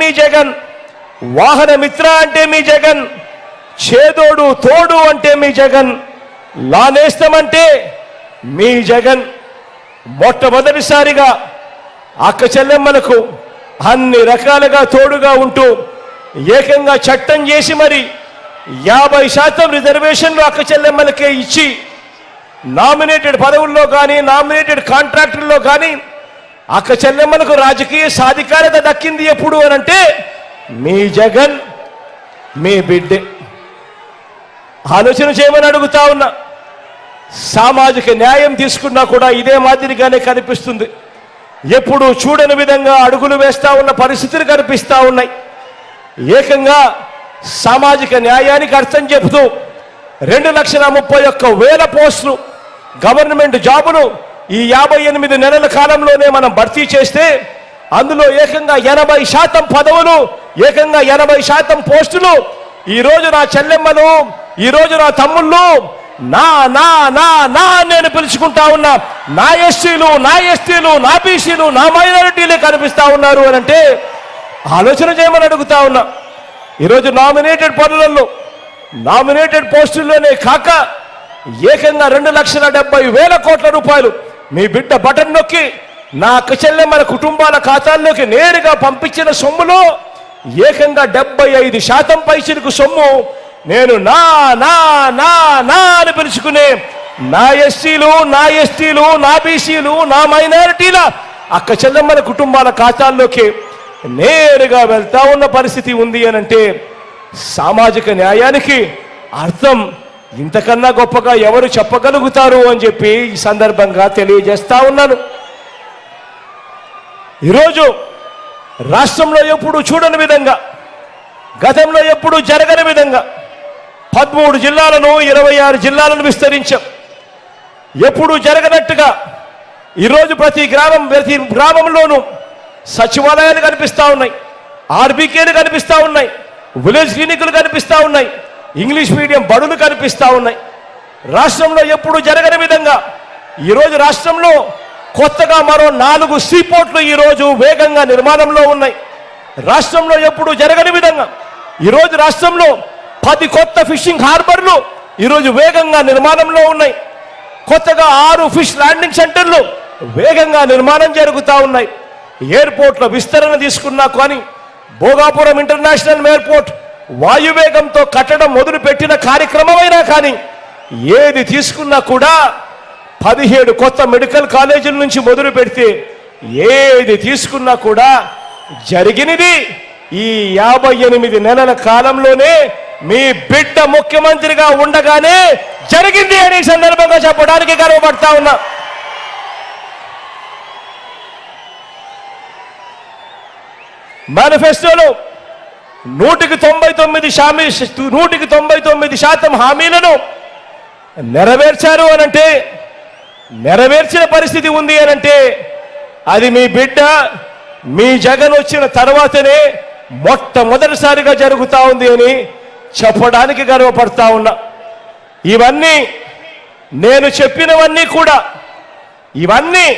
మీ జగన్, వాహన మిత్ర అంటే మీ జగన్, చేదోడు తోడు అంటే మీ జగన్, లానేస్తామంటే మీ జగన్. మొట్టమొదటిసారిగా అక్క చెల్లెమ్మలకు అన్ని రకాలుగా తోడుగా ఉంటూ ఏకంగా చట్టం చేసి మరి 50% రిజర్వేషన్లు అక్క చెల్లెమ్మలకే ఇచ్చి నామినేటెడ్ పదవుల్లో కానీ నామినేటెడ్ కాంట్రాక్టుల్లో కానీ అక్క చెల్లెమ్మలకు రాజకీయ సాధికారత దక్కింది ఎప్పుడు అనంటే మీ జగన్, మీ బిడ్డే. ఆలోచన చేయమని అడుగుతా ఉన్నా. సామాజిక న్యాయం తీసుకున్నా కూడా ఇదే మాదిరిగానే కనిపిస్తుంది. ఎప్పుడు చూడని విధంగా అడుగులు వేస్తా ఉన్న పరిస్థితులు కనిపిస్తా ఉన్నాయి. ఏకంగా సామాజిక న్యాయానికి అర్థం చెబుతూ 2,31,000 పోస్టులు గవర్నమెంట్ జాబులు ఈ 58 నెలల కాలంలోనే మనం భర్తీ చేస్తే అందులో ఏకంగా 80% పదవులు, ఏకంగా 80% పోస్టులు ఈరోజు నా చెల్లెమ్మలు, ఈరోజు నా తమ్ముళ్ళు నా నా నా నా నేను పిలుచుకుంటా ఉన్నా నా ఎస్సీలు, నా ఎస్టీలు, నా బీసీలు, నా మైనారిటీలే కనిపిస్తా ఉన్నారు అని అంటే ఆలోచన చేయమని అడుగుతా ఉన్నా. ఈరోజు నామినేటెడ్ పనులలో నామినేటెడ్ పోస్టుల్లోనే కాక ఏకంగా 2,70,000 కోట్ల రూపాయలు మీ బిడ్డ బటన్ నొక్కి నా అక్క చెల్లెమ్మల కుటుంబాల ఖాతాల్లోకి నేరుగా పంపించిన సొమ్ములో ఏకంగా 75% పైచిలకు సొమ్ము నేను నా నా నా నా అని పిలుచుకునే నా ఎస్సీలు, నా ఎస్టీలు, నా బీసీలు, నా మైనారిటీల అక్క చెల్లెమ్మల కుటుంబాల ఖాతాల్లోకి నేరుగా వెళ్తా ఉన్న పరిస్థితి ఉంది అనంటే సామాజిక న్యాయానికి అర్థం ఇంతకన్నా గొప్పగా ఎవరు చెప్పగలుగుతారు అని చెప్పి ఈ సందర్భంగా తెలియజేస్తా ఉన్నాను. ఈరోజు రాష్ట్రంలో ఎప్పుడు చూడని విధంగా, గతంలో ఎప్పుడు జరగని విధంగా 13 జిల్లాలను 26 జిల్లాలను విస్తరించాం. ఎప్పుడు జరగనట్టుగా ఈరోజు ప్రతి గ్రామంలోనూ సచివాలయాలు కనిపిస్తూ ఉన్నాయి, ఆర్బీకేలు కనిపిస్తూ ఉన్నాయి, విలేజ్ క్లినిక్లు కనిపిస్తూ ఉన్నాయి, ఇంగ్లీష్ మీడియం బడులు కనిపిస్తూ ఉన్నాయి. రాష్ట్రంలో ఎప్పుడు జరగని విధంగా ఈరోజు రాష్ట్రంలో కొత్తగా మరో 4 సీపోర్ట్లు ఈరోజు వేగంగా నిర్మాణంలో ఉన్నాయి. రాష్ట్రంలో ఎప్పుడు జరగని విధంగా ఈరోజు రాష్ట్రంలో 10 కొత్త ఫిషింగ్ హార్బర్లు ఈరోజు వేగంగా నిర్మాణంలో ఉన్నాయి. కొత్తగా 6 ఫిష్ ల్యాండింగ్ సెంటర్లు వేగంగా నిర్మాణం జరుగుతూ ఉన్నాయి. ఎయిర్పోర్ట్ల విస్తరణ తీసుకున్నా కానీ భోగాపురం ఇంటర్నేషనల్ ఎయిర్పోర్ట్ వాయువేగంతో కట్టడం మొదలు పెట్టిన కార్యక్రమమైనా కానీ ఏది తీసుకున్నా కూడా 17 కొత్త మెడికల్ కాలేజీల నుంచి మొదలు పెడితే ఏది తీసుకున్నా కూడా జరిగినది ఈ 58 నెలల కాలంలోనే మీ బిడ్డ ముఖ్యమంత్రిగా ఉండగానే జరిగింది అని సందర్భంగా చెప్పడానికి గర్వపడతా ఉన్నా. మేనిఫెస్టోలో 199% హామీలను నెరవేర్చారు అనంటే, నెరవేర్చిన పరిస్థితి ఉంది అనంటే అది మీ బిడ్డ, మీ జగన్ వచ్చిన తర్వాతనే మొట్టమొదటిసారిగా జరుగుతూ ఉంది అని చెప్పడానికి గర్వపడతా ఉన్నా. ఇవన్నీ నేను చెప్పినవన్నీ కూడా ఇవన్నీ